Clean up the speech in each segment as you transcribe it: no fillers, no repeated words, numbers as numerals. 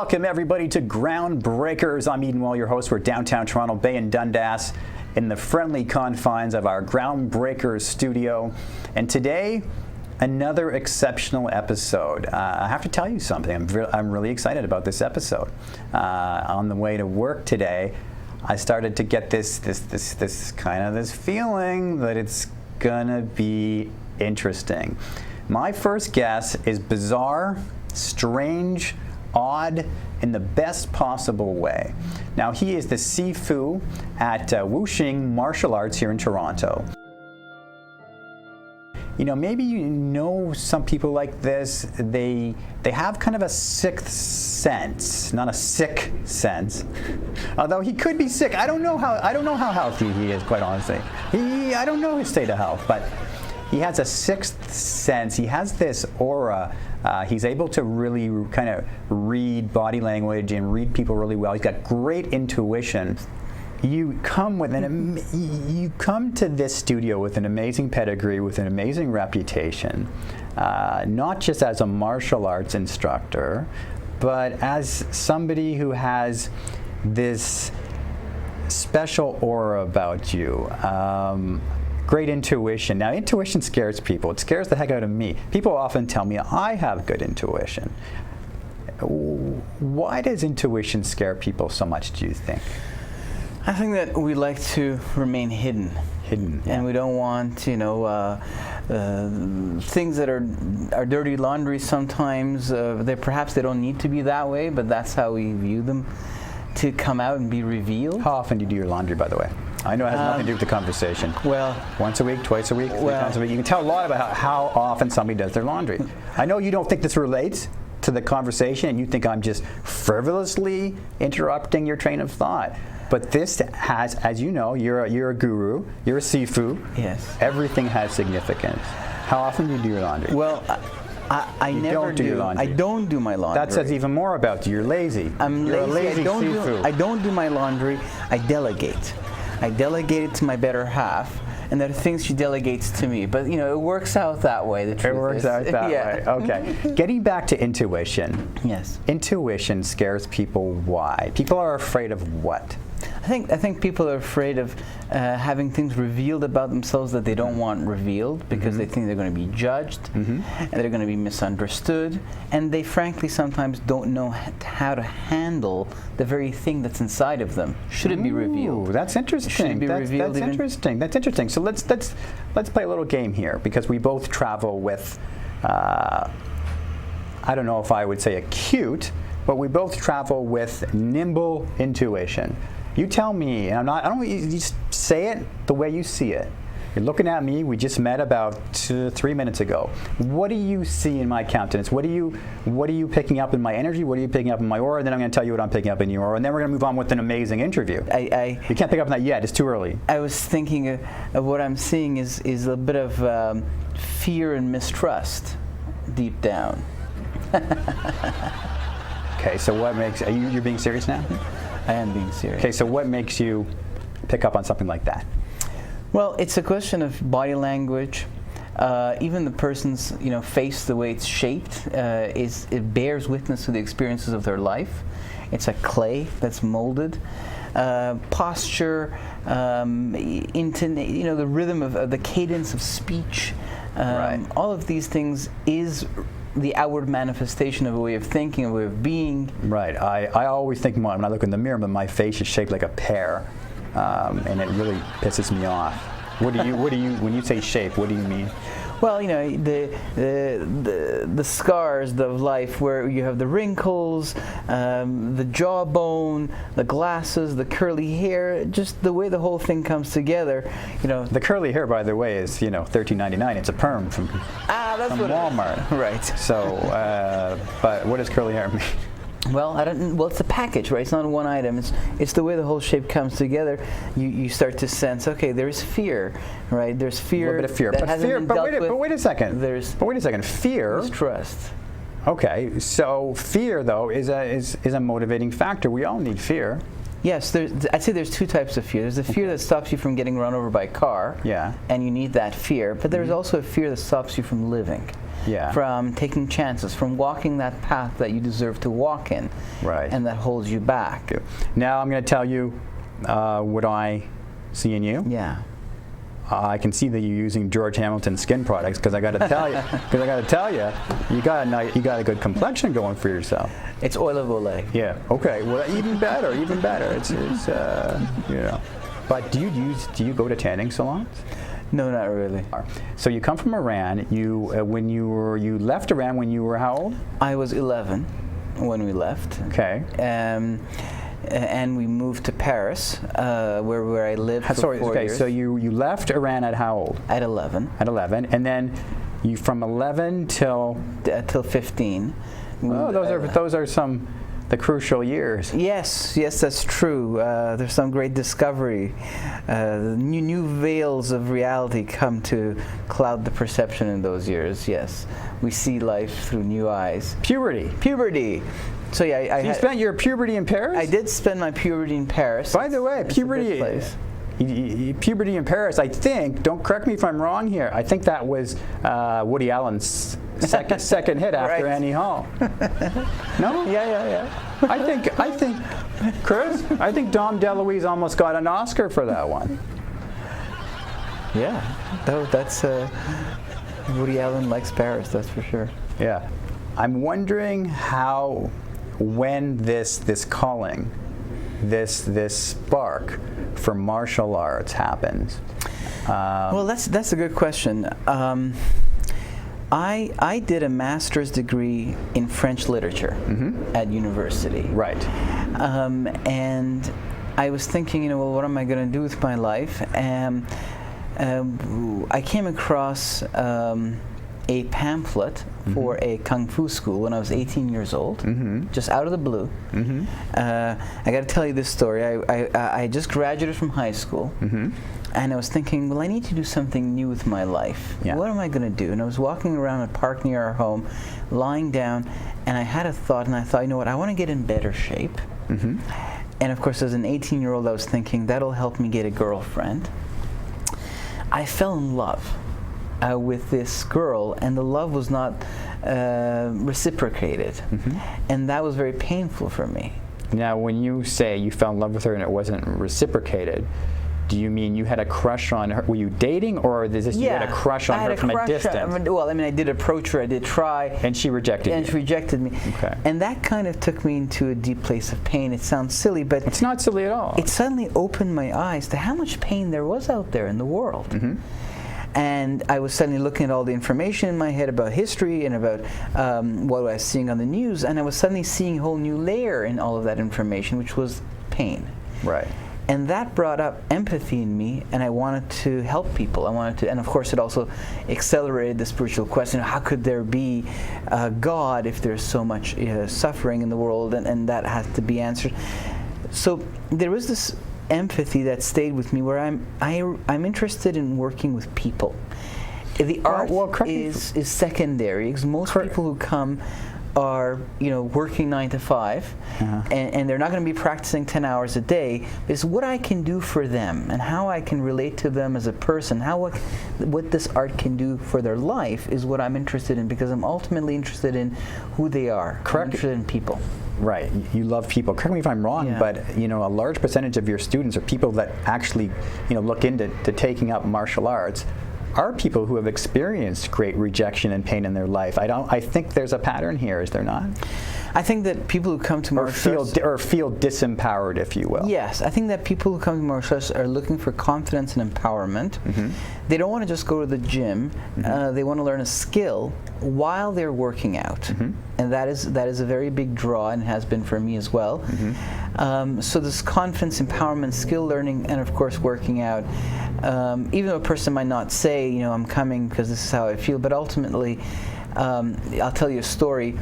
Welcome everybody to Groundbreakers. I'm Eden, your host. We're downtown Toronto Bay in Dundas in the friendly confines of our Groundbreakers studio. And today, another exceptional episode. I have to tell you something. I'm really excited about this episode. On the way to work today, I started to get this feeling that it's gonna be interesting. My first guest is bizarre, strange, odd, in the best possible way. Now, he is the Sifu at Wuxing Martial Arts here in Toronto. You know, maybe you know some people like this. They have kind of a sixth sense, not a sick sense. Although he could be sick. I don't know how healthy he is, quite honestly. I don't know his state of health, but he has a sixth sense. He has this aura. He's able to really kind of read body language and read people really well. He's got great intuition. You come to this studio with an amazing pedigree, with an amazing reputation, not just as a martial arts instructor, but as somebody who has this special aura about you. Great intuition. Now, intuition scares people. It scares the heck out of me. People often tell me I have good intuition. Why does intuition scare people so much, do you think? I think that we like to remain hidden. Hidden. Yeah. And we don't want, things that are dirty laundry sometimes. Perhaps they don't need to be that way, but that's how we view them, to come out and be revealed. How often do you do your laundry, by the way? I know it has nothing to do with the conversation. Well, once a week, twice a week, 3 times a week. You can tell a lot about how often somebody does their laundry. I know you don't think this relates to the conversation, and you think I'm just frivolously interrupting your train of thought. But this has, as you know, you're a guru, you're a Sifu. Yes. Everything has significance. How often do you do your laundry? Well, I never don't do your laundry. I don't do my laundry. That says even more about you. You're lazy. You're a lazy Sifu. I don't do my laundry. I delegate. I delegate it to my better half, and there are things she delegates to me. But it works out that way. It works out that way. Okay. Getting back to intuition. Yes. Intuition scares people. Why? People are afraid of what? I think people are afraid of having things revealed about themselves that they don't want revealed, because they think they're going to be judged, and they're going to be misunderstood, and they frankly sometimes don't know how to handle the very thing that's inside of them. Should it be revealed? That's interesting. Should it be revealed? That's interesting. That's interesting. So let's play a little game here, because we both travel with I don't know if I would say acute, but we both travel with nimble intuition. You tell me, and I don't want you just say it the way you see it. You're looking at me. We just met about 3 minutes ago. What do you see in my countenance? What are you picking up in my energy? What are you picking up in my aura? And then I'm going to tell you what I'm picking up in your aura, and then we're going to move on with an amazing interview. You can't pick up on that yet. It's too early. I was thinking of what I'm seeing is a bit of fear and mistrust deep down. Okay, so what makes you're being serious now? I am being serious. Okay, so what makes you pick up on something like that? Well, it's a question of body language. Even the person's face, the way it's shaped, it bears witness to the experiences of their life. It's a clay that's molded. Posture, the rhythm of the cadence of speech. Right. All of these things is the outward manifestation of a way of thinking, a way of being. Right. I always think when I look in the mirror, my face is shaped like a pear, and it really pisses me off. What do you when you say shape? What do you mean? Well, the scars of life, where you have the wrinkles, the jawbone, the glasses, the curly hair, just the way the whole thing comes together. The curly hair, by the way, is $13.99. It's a perm from Walmart. Right. So, but what does curly hair mean? Well, it's a package, right? It's not one item. It's the way the whole shape comes together. You start to sense, okay, there's fear, right? There's fear. A little bit of fear. But wait a second. Fear. Mistrust. Okay, so fear though is a motivating factor. We all need fear. Yes, I'd say there's two types of fear. There's a fear that stops you from getting run over by a car, yeah, and you need that fear. But there's also a fear that stops you from living. Yeah. from taking chances, from walking that path that you deserve to walk in, Right. and that holds you back. Now I'm going to tell you what I see in you. Yeah. I can see that you're using George Hamilton skin products, because I got to tell you, you got a good complexion going for yourself. It's oil of Olay. Yeah. Okay. Well, even better. Even better. It's you know. But do you go to tanning salons? No, not really. So you come from Iran. You left Iran when you were how old? I was 11 when we left. Okay. And we moved to Paris, where I lived for 4 years. So you left Iran at how old? At 11. At 11, and then you from 11 till 15. Oh, those are the crucial years. Yes, that's true. There's some great discovery. New veils of reality come to cloud the perception in those years. Yes, we see life through new eyes. Puberty. So yeah, you spent your puberty in Paris? I did spend my puberty in Paris. By the way, puberty in Paris, I think, don't correct me if I'm wrong here, I think that was Woody Allen's second hit after Right. Annie Hall. No? Yeah. I think, Chris, I think Dom DeLuise almost got an Oscar for that one. Yeah, that's Woody Allen likes Paris, that's for sure. Yeah. I'm wondering when this calling, this spark for martial arts happens. Well, that's a good question. I did a master's degree in French literature at university. Right. And I was thinking, well, what am I going to do with my life? And I came across a pamphlet for a kung fu school when I was 18 years old, just out of the blue. I got to tell you this story. I just graduated from high school, and I was thinking, well, I need to do something new with my life. Yeah. What am I going to do? And I was walking around a park near our home, lying down, and I had a thought, and I thought, you know what, I want to get in better shape. And of course, as an 18-year-old, I was thinking, that'll help me get a girlfriend. I fell in love with this girl, and the love was not reciprocated, and that was very painful for me. Now, when you say you fell in love with her and it wasn't reciprocated, do you mean you had a crush on her? Were you dating, or is this you had a crush on her from a distance? Well, I mean, I did approach her, I did try. And she rejected you? And she rejected me. Okay. And that kind of took me into a deep place of pain. It sounds silly, but it's not silly at all. It suddenly opened my eyes to how much pain there was out there in the world. And I was suddenly looking at all the information in my head about history and about what I was seeing on the news, and I was suddenly seeing a whole new layer in all of that information, which was pain. Right. And that brought up empathy in me, and I wanted to help people. And of course, it also accelerated the spiritual question: how could there be God if there's so much suffering in the world? And that has to be answered. So there was this empathy that stayed with me, where I'm interested in working with people. The art is secondary, because most people who come are working 9 to 5, and they're not going to be practicing 10 hours a day. It's what I can do for them and how I can relate to them as a person, what this art can do for their life is what I'm interested in, because I'm ultimately interested in who they are. I'm interested in people. Right. You love people. Correct me if I'm wrong, but a large percentage of your students are people that actually look into taking up martial arts are people who have experienced great rejection and pain in their life. I think there's a pattern here, is there not? I think that people who come to martial arts feel disempowered, if you will. Yes, I think that people who come to martial arts are looking for confidence and empowerment. They don't want to just go to the gym. They want to learn a skill while they're working out, and that is a very big draw, and has been for me as well. So this confidence, empowerment, skill learning, and of course working out. Even though a person might not say, I'm coming because this is how I feel, but ultimately, I'll tell you a story.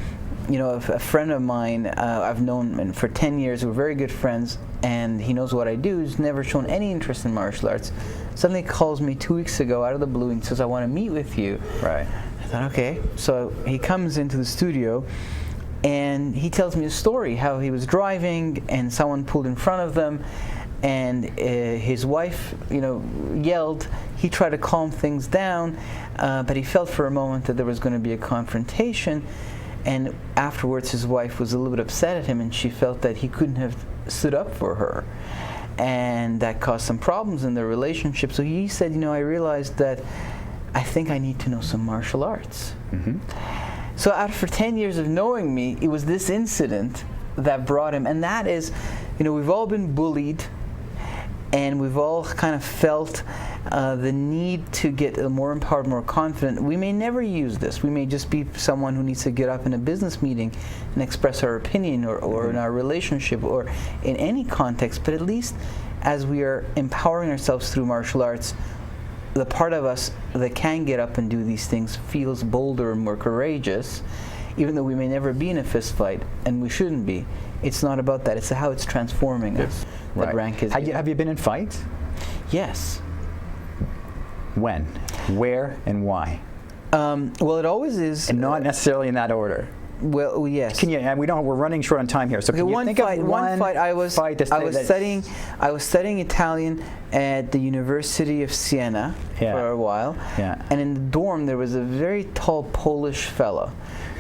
A friend of mine I've known for 10 years. We're very good friends, and he knows what I do. He's never shown any interest in martial arts. Suddenly calls me 2 weeks ago out of the blue and says, I want to meet with you. Right. I thought, okay. So he comes into the studio, and he tells me a story, how he was driving and someone pulled in front of them, and his wife, yelled. He tried to calm things down, but he felt for a moment that there was going to be a confrontation. And afterwards, his wife was a little bit upset at him, and she felt that he couldn't have stood up for her. And that caused some problems in their relationship. So he said, I realized that I think I need to know some martial arts. So after 10 years of knowing me, it was this incident that brought him. And that is, we've all been bullied, and we've all kind of felt the need to get more empowered, more confident. We may never use this. We may just be someone who needs to get up in a business meeting and express our opinion, or in our relationship, or in any context. But at least as we are empowering ourselves through martial arts, the part of us that can get up and do these things feels bolder and more courageous, even though we may never be in a fist fight, and we shouldn't be. It's not about that. It's how it's transforming us. Right. That rank is. Have you been in fights? Yes. When? Where? And why? Well, it always is. And not necessarily in that order. Well, yes. Can you? And we're running short on time here. So can you think of one fight? I was studying Italian at the University of Siena for a while. Yeah. And in the dorm there was a very tall Polish fellow.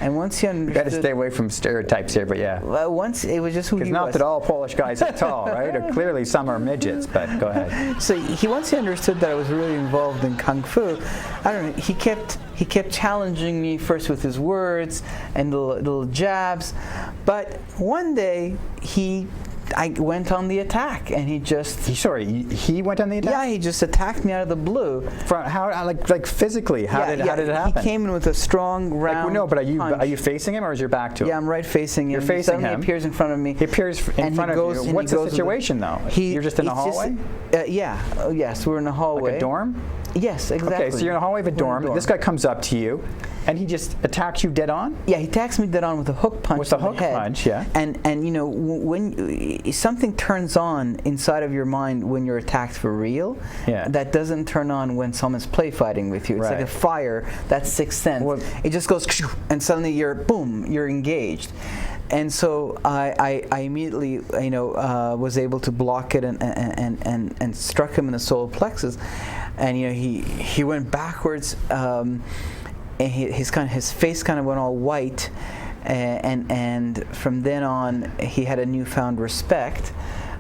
And once he understood, you got to stay away from stereotypes here, but yeah. Once it was just who he was. Because not that all Polish guys are tall, right? Or clearly some are midgets, but go ahead. So once he understood that I was really involved in Kung Fu, I don't know, he kept challenging me first with his words and the little jabs. But one day I went on the attack, and he went on the attack? Yeah, he just attacked me out of the blue. From how, like physically? How did it happen? He came in with a strong round. No, but are punch. you facing him, or is your back to him? Yeah, I'm right facing him. You're facing him. He appears in front of me. He appears in front of you. What's the situation, though? You're just in a hallway? Yes, we're in a hallway. Like a dorm? Yes, exactly. Okay, so you're in a hallway of a dorm. This guy comes up to you, and he just attacks you dead on? Yeah, he attacks me dead on with a hook punch. With a hook punch, yeah. And when something turns on inside of your mind when you're attacked for real, that doesn't turn on when someone's play fighting with you. It's like a fire, that's sixth sense. Well, it just goes, and suddenly you're engaged. And so I immediately, was able to block it and struck him in the solar plexus, and he went backwards, and his face kind of went all white, and from then on he had a newfound respect.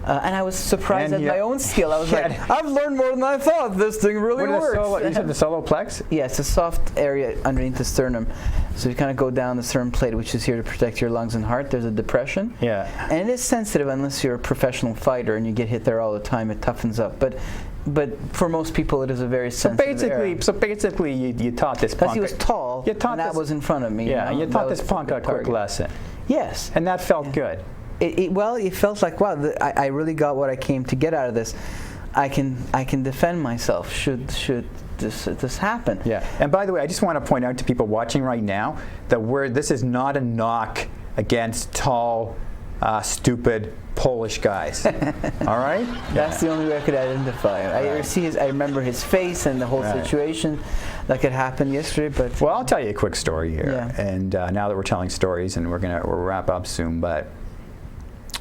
And I was surprised at my own skill. I was like, I've learned more than I thought. This thing really works. You said the solar plex? Yeah, it's a soft area underneath the sternum. So you kind of go down the sternum plate, which is here to protect your lungs and heart. There's a depression. Yeah. And it is sensitive unless you're a professional fighter and you get hit there all the time. It toughens up. But for most people, it is a very sensitive area. So basically, you taught this punk. Because he was tall, and that was in front of me. Yeah, you taught this punk a quick lesson. Yes. And that felt good. It felt like, wow, I really got what I came to get out of this. I can defend myself should this happen. Yeah. And by the way, I just want to point out to people watching right now that this is not a knock against tall, stupid Polish guys. All right? That's the only way I could identify him. I remember his face and the whole situation that could happen yesterday. But well, I'll tell you a quick story here. Yeah. And now that we're telling stories, and we'll wrap up soon, but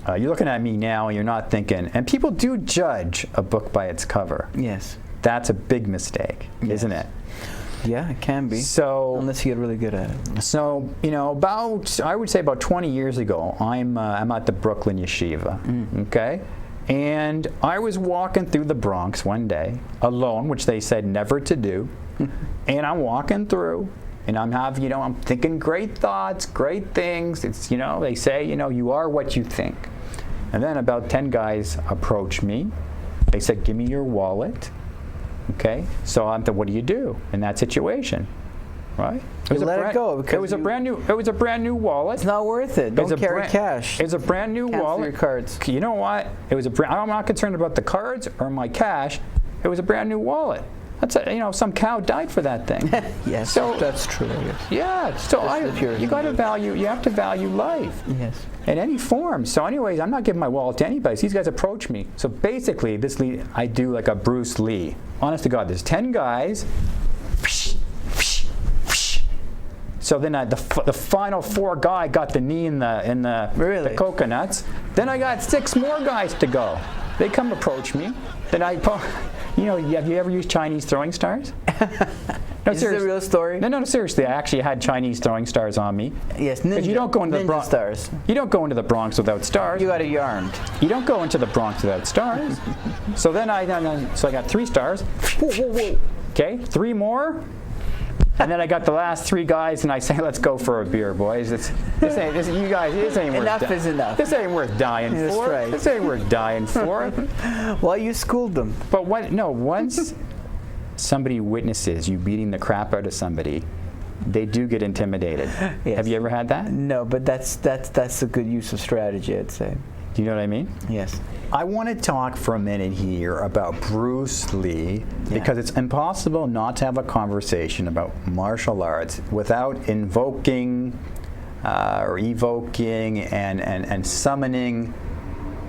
you're looking at me now and you're not thinking, and people do judge a book by its cover. Yes. That's a big mistake, isn't it? Yeah, it can be. So unless you get really good at it. So I would say about 20 years ago, I'm at the Brooklyn Yeshiva, okay, and I was walking through the Bronx one day alone, which they said never to do, and I'm walking through. And I'm thinking great thoughts, great things. It's, they say, you are what you think. And then about 10 guys approached me. They said, give me your wallet. Okay? So I'm thinking, what do you do in that situation? Right? Let it go. It was a brand new wallet. It's not worth it. Don't carry cash. It's a brand new wallet. Cancel your cards. You know what? I'm not concerned about the cards or my cash. It was a brand new wallet. That's some cow died for that thing. Yes, so that's true. I guess. Yeah, so you have to value life. Yes. In any form. So, anyways, I'm not giving my wallet to anybody. These guys approach me. So basically, I do like a Bruce Lee. Honest to God, there's 10 guys. So then the final 4 guy got the knee in the really? coconuts. Then I got 6 more guys to go. They come approach me. Then have you ever used Chinese throwing stars? No, Is this a real story? No, seriously. I actually had Chinese throwing stars on me. Yes, Because you don't go into the Bronx. stars. You don't go into the Bronx without stars. You got a yarn. You don't go into the Bronx without stars. So then I got 3 stars. Okay, 3 more. And then I got the last 3 guys, and I say, "Let's go for a beer, boys. This ain't worth Enough is enough. This ain't worth dying That's for. right. This ain't worth dying for." Well, you schooled them. But once somebody witnesses you beating the crap out of somebody, they do get intimidated. Yes. Have you ever had that? No, but that's a good use of strategy, I'd say. Do you know what I mean? Yes. I want to talk for a minute here about Bruce Lee, because it's impossible not to have a conversation about martial arts without invoking or evoking and summoning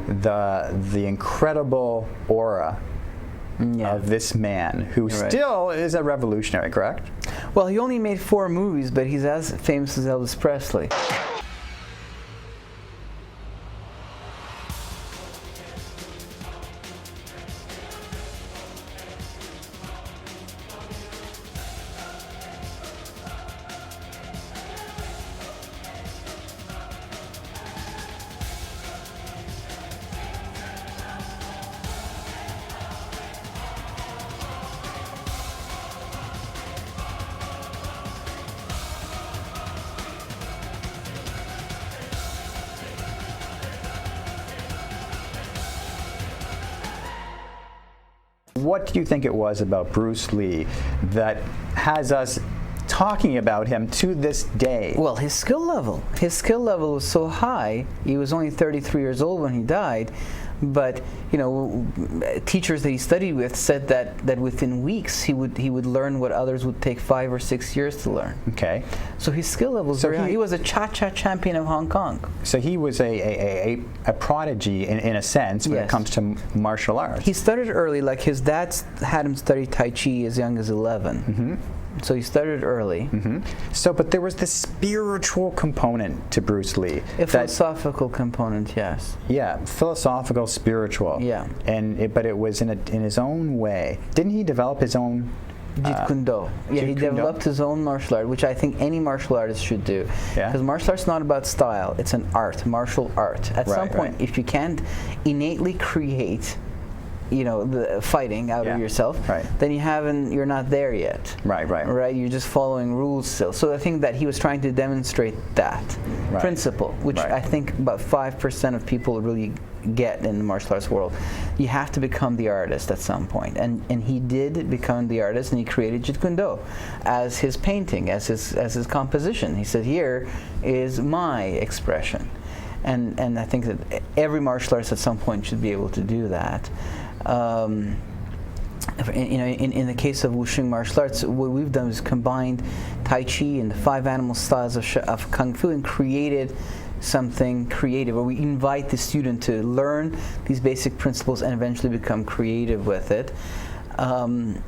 the incredible aura of this man, who still is a revolutionary, correct? Well, he only made 4 movies, but he's as famous as Elvis Presley. What do you think it was about Bruce Lee that has us talking about him to this day? Well, his skill level was so high. He was only 33 years old when he died, but teachers that he studied with said that within weeks he would learn what others would take 5 or 6 years to learn. Okay. So his skill level was very high. He was a cha-cha champion of Hong Kong. So he was a prodigy in a sense when it comes to martial arts. He started early. Like his dad had him study Tai Chi as young as 11. Mm-hmm. So he started early. Mm-hmm. So, but there was this spiritual component to Bruce Lee. A philosophical component, yes. Yeah, philosophical, spiritual. Yeah. But it was in his own way. Didn't he develop his own? Jeet Kune Do. Yeah, he developed his own martial art, which I think any martial artist should do. Yeah. Because martial art's not about style; it's an art, martial art. At some point, if you can't innately create the fighting out of yourself, then you're not there yet. Right. You're just following rules still. So I think that he was trying to demonstrate that principle, which I think about 5% of people really get in the martial arts world. You have to become the artist at some point, and he did become the artist, and he created Jeet Kune Do as his painting, as his composition. He said, "Here is my expression," and I think that every martial artist at some point should be able to do that. In the case of Wushu martial arts, what we've done is combined Tai Chi and the 5 animal styles of Kung Fu and created something creative, where we invite the student to learn these basic principles and eventually become creative with it. Other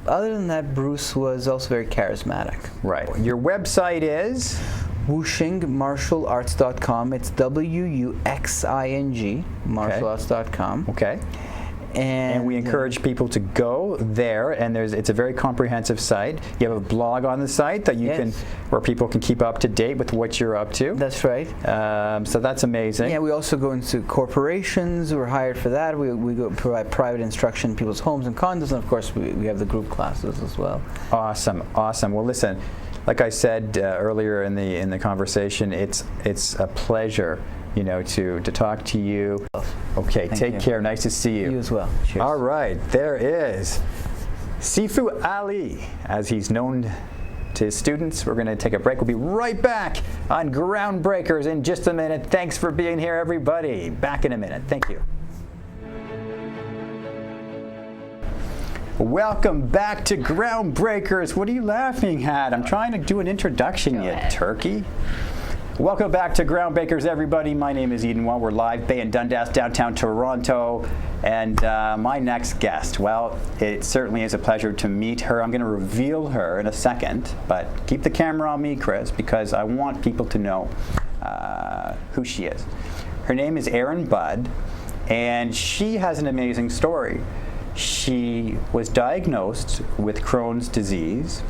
than that, Bruce was also very charismatic. Right. Your website is? WuxingMartialArts.com. It's WUXING martialarts.com. Okay. And we encourage people to go there, and it's a very comprehensive site. You have a blog on the site that where people can keep up to date with what you're up to. That's right. So that's amazing. Yeah, we also go into corporations. We're hired for that. We go provide private instruction in people's homes and condos, and of course we have the group classes as well. Awesome. Well, listen, like I said earlier in the conversation, it's a pleasure, to talk to you. Okay, take care. Nice to see you. You as well. Cheers. All right, there is Sifu Ali, as he's known to his students. We're going to take a break. We'll be right back on Groundbreakers in just a minute. Thanks for being here, everybody. Back in a minute. Thank you. Welcome back to Groundbreakers. What are you laughing at? I'm trying to do an introduction, you turkey. Welcome back to Groundbreakers, everybody. My name is Eden. We're live, Bay and Dundas, downtown Toronto. And my next guest, well, it certainly is a pleasure to meet her. I'm going to reveal her in a second, but keep the camera on me, Chris, because I want people to know who she is. Her name is Erin Bud, And she has an amazing story. She was diagnosed with Crohn's disease,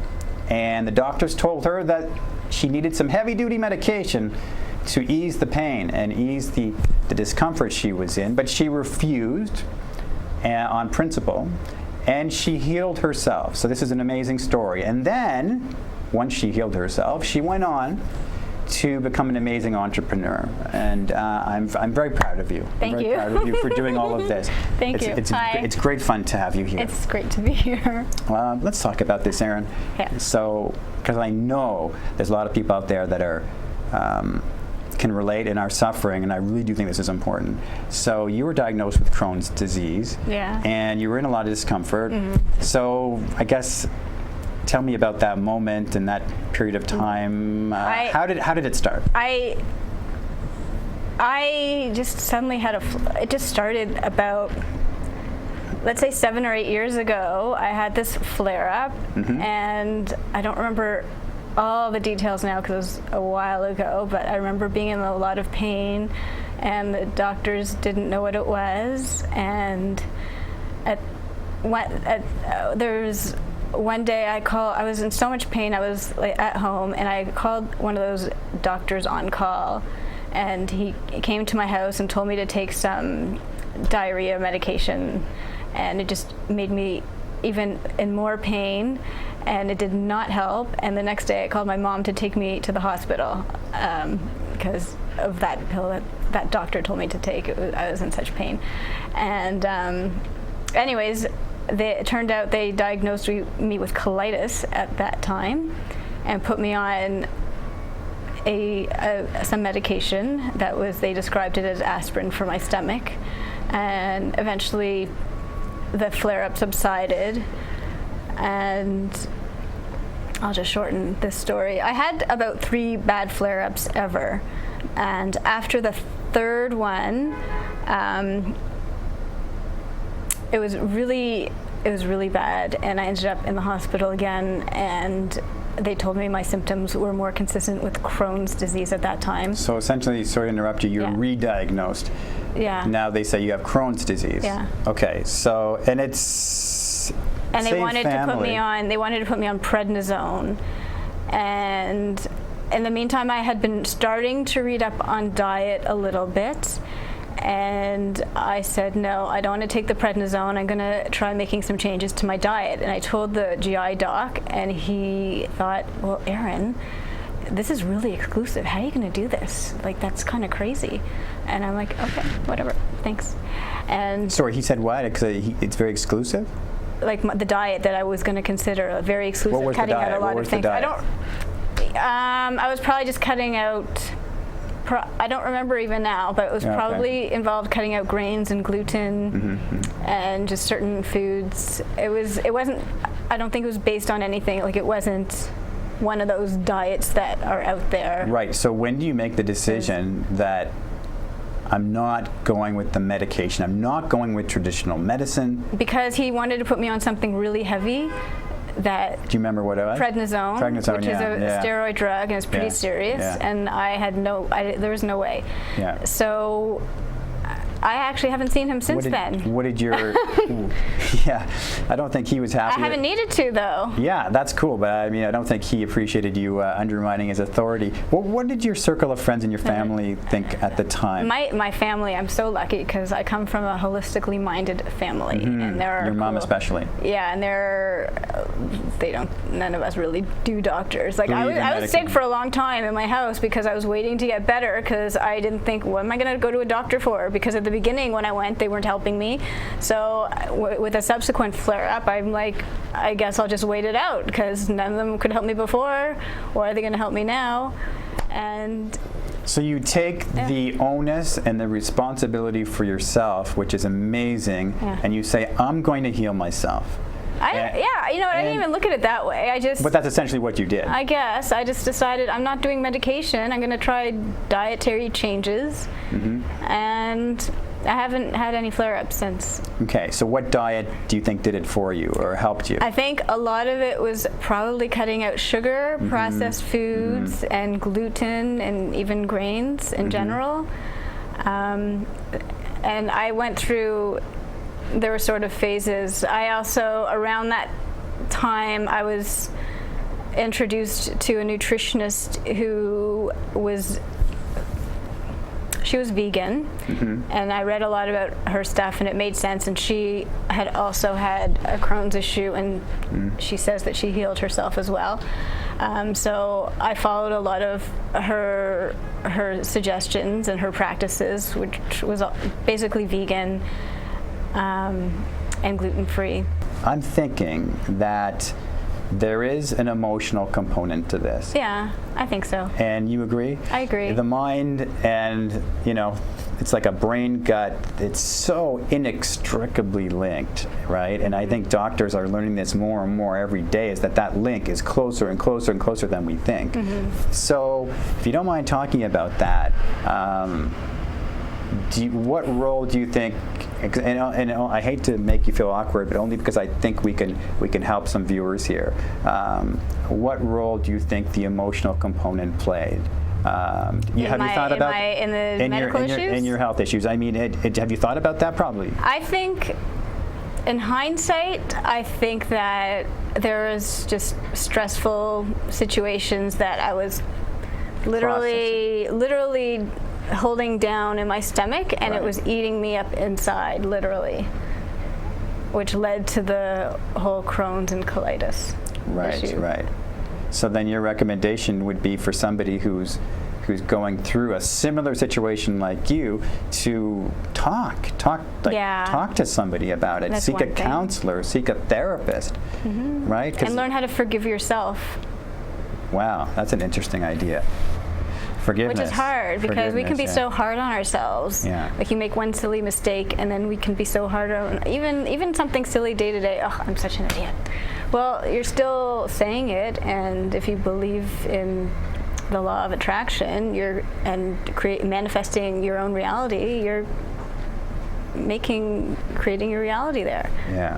and the doctors told her that she needed some heavy-duty medication to ease the pain and ease the discomfort she was in, but she refused on principle, and she healed herself. So this is an amazing story. And then, once she healed herself, she went on to become an amazing entrepreneur, and I'm very proud of you. Thank you. I'm very proud of you for doing all of this. Thank you. It's great fun to have you here. It's great to be here. Let's talk about this, Erin. Yeah. So, because I know there's a lot of people out there that are can relate and are suffering, and I really do think this is important. So you were diagnosed with Crohn's disease. Yeah. And you were in a lot of discomfort. So I guess tell me about that moment and that period of time. How did it start? I just suddenly had it just started about, let's say 7 or 8 years ago. I had this flare up, and I don't remember all the details now because it was a while ago, but I remember being in a lot of pain, and the doctors didn't know what it was. And there's one day I was in so much pain, I was like at home, and I called one of those doctors on call, and he came to my house and told me to take some diarrhea medication, and it just made me even in more pain, and it did not help. And the next day I called my mom to take me to the hospital because of that pill that doctor told me to take. I was in such pain. And anyways, it turned out they diagnosed me with colitis at that time and put me on some medication they described it as aspirin for my stomach. And eventually the flare-up subsided, and I'll just shorten this story. I had about 3 bad flare-ups ever, and after the third one, it was really bad, and I ended up in the hospital again, and they told me my symptoms were more consistent with Crohn's disease at that time. So essentially, sorry to interrupt you, you're re-diagnosed. Yeah. Now they say you have Crohn's disease. Yeah. Okay, so, and it's and they same wanted family. to put me on prednisone, and in the meantime I had been starting to read up on diet a little bit, and I said, no, I don't want to take the prednisone. I'm going to try making some changes to my diet. And I told the GI doc, and he thought, well, Erin, this is really exclusive. How are you going to do this? Like, that's kind of crazy. And I'm like, okay, whatever, thanks. And sorry, he said what? Because it's very exclusive? Like the diet that I was going to consider a very exclusive, what was cutting the diet? out a lot what of was things. The diet? I was probably just cutting out. I don't remember even now, but it was probably involved cutting out grains and gluten and just certain foods. It wasn't, I don't think it was based on anything. Like, it wasn't one of those diets that are out there. Right, so when do you make the decision that I'm not going with the medication, I'm not going with traditional medicine? Because he wanted to put me on something really heavy. Do you remember what it was? Prednisone, which is a steroid drug, and it's pretty serious. And I had there was no way. Yeah. So I actually haven't seen him since then. What did your? Yeah, I don't think he was happy. I haven't needed to, though. Yeah, that's cool, but I mean, I don't think he appreciated you undermining his authority. What did your circle of friends and your family think at the time? My family, I'm so lucky because I come from a holistically minded family, and they're your mom especially. Yeah, and none of us really do doctors. Like, I was sick for a long time in my house because I was waiting to get better because I didn't think, what am I going to go to a doctor for? Because at the beginning when I went, they weren't helping me. So with a subsequent flare-up, I'm like, I guess I'll just wait it out because none of them could help me before. Or are they going to help me now? And so you take the onus and the responsibility for yourself, which is amazing, and you say, I'm going to heal myself. I didn't even look at it that way. But that's essentially what you did. I guess. I just decided I'm not doing medication. I'm going to try dietary changes. And I haven't had any flare-ups since. Okay, so what diet do you think did it for you or helped you? I think a lot of it was probably cutting out sugar, processed foods, and gluten, and even grains in general. And I went through, there were sort of phases. I also, around that time, I was introduced to a nutritionist who was, she was vegan, and I read a lot about her stuff, and it made sense. And she had also had a Crohn's issue, and she says that she healed herself as well. So I followed a lot of her suggestions and her practices, which was basically vegan and gluten-free. I'm thinking that there is an emotional component to this. Yeah, I think so. And you agree? I agree. The mind and, it's like a brain gut. It's so inextricably linked, right? And I think doctors are learning this more and more every day, is that link is closer and closer and closer than we think. So if you don't mind talking about that, what role do you think, and I hate to make you feel awkward, but only because I think we can help some viewers here. What role do you think the emotional component played? Have you thought about in the medical issues? In your health issues? I mean, have you thought about that? Probably. I think, in hindsight, I think that there was just stressful situations that I was literally holding down in my stomach, and it was eating me up inside, literally, which led to the whole Crohn's and colitis issue. Right. So then your recommendation would be for somebody who's going through a similar situation like you to talk to somebody about it. That's seek a counselor, seek a therapist, right? And learn how to forgive yourself. Wow, that's an interesting idea. Forgiveness. Which is hard, because we can be so hard on ourselves. Yeah. Like, you make one silly mistake, and then we can be so hard on even something silly day to day. Oh, I'm such an idiot. Well, you're still saying it, and if you believe in the law of attraction, manifesting your own reality, you're creating your reality there. Yeah.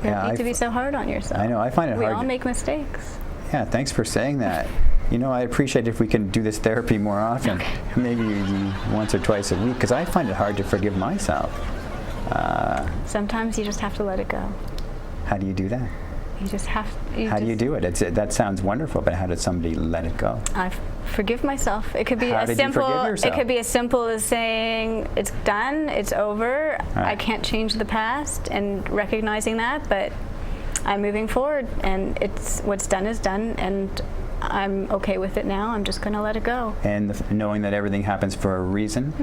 You don't need to be so hard on yourself. I know. I find it hard. We all make mistakes. Yeah. Thanks for saying that. I appreciate if we can do this therapy more often, maybe once or twice a week, because I find it hard to forgive myself. Sometimes you just have to let it go. How do you do that? You just have. How do you do it? That sounds wonderful, but how did somebody let it go? I forgive myself. It could be How as did you simple. forgive yourself? It could be as simple as saying it's done, it's over. Right. I can't change the past, and recognizing that, but I'm moving forward, and it's what's done is done, and I'm okay with it now. I'm just going to let it go. And knowing that everything happens for a reason,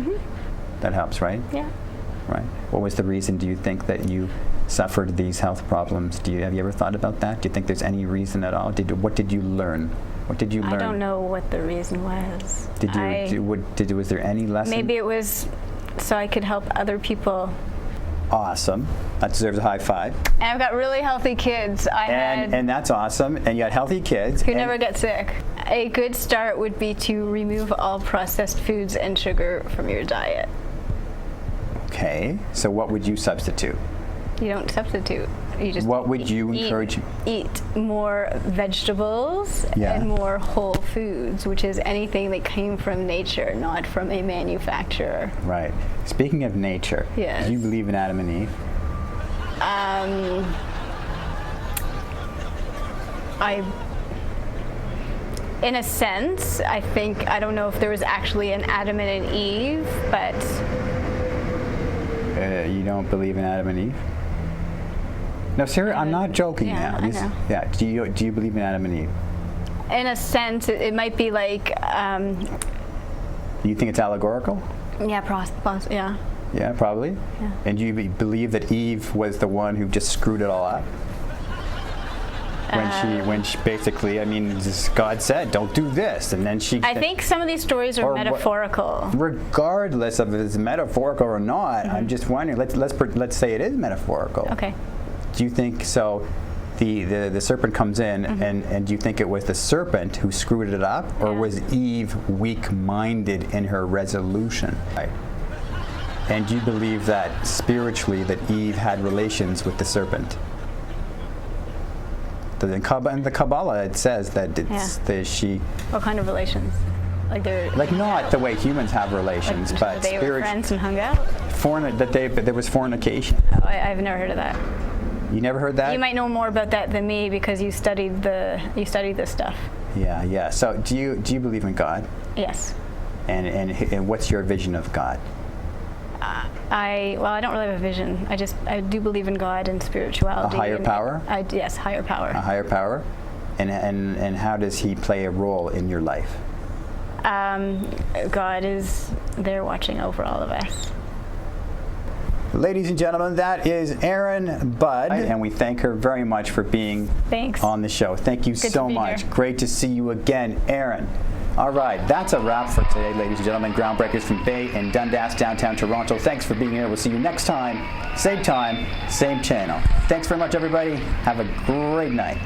that helps, right? Yeah. Right. What was the reason, do you think, that you suffered these health problems? Have you ever thought about that? Do you think there's any reason at all? What did you learn? What did you learn? I don't know what the reason was. Was there any lesson? Maybe it was so I could help other people. Awesome. That deserves a high five. And I've got really healthy kids. And that's awesome. And you had healthy kids. Who never get sick. A good start would be to remove all processed foods and sugar from your diet. Okay. So what would you substitute? You don't substitute. You just. What would you encourage? Eat more vegetables and more whole foods, which is anything that came from nature, not from a manufacturer. Right. Speaking of nature, yes. Do you believe in Adam and Eve? In a sense, I don't know if there was actually an Adam and an Eve, but. You don't believe in Adam and Eve? No, sir, I'm not joking now. I know. Yeah. Do you believe in Adam and Eve? In a sense, it might be like. You think it's allegorical? Yeah, yeah. Yeah, probably. Yeah. And do you believe that Eve was the one who just screwed it all up? When she basically, God said, don't do this, and then she. I think some of these stories are metaphorical. Regardless of if it's metaphorical or not, I'm just wondering. Let's say it is metaphorical. Okay. Do you think so? The serpent comes in, and do you think it was the serpent who screwed it up, or was Eve weak-minded in her resolution? Right. And do you believe that spiritually that Eve had relations with the serpent? In the Kabbalah, it says that she. What kind of relations? Like they're Like not the way humans have relations, like but they were friends and hung out. There was fornication. Oh, I've never heard of that. You never heard that? You might know more about that than me because you studied this stuff. Yeah. So do you believe in God? Yes. And what's your vision of God? I don't really have a vision. I do believe in God and spirituality. A higher power? Yes, higher power. A higher power? And how does he play a role in your life? God is there watching over all of us. Ladies and gentlemen, that is Erin Bud, and we thank her very much for being on the show. Thank you so much. Here. Great to see you again, Erin. All right, that's a wrap for today, ladies and gentlemen. Groundbreakers from Bay and Dundas, downtown Toronto. Thanks for being here. We'll see you next time, same channel. Thanks very much, everybody. Have a great night.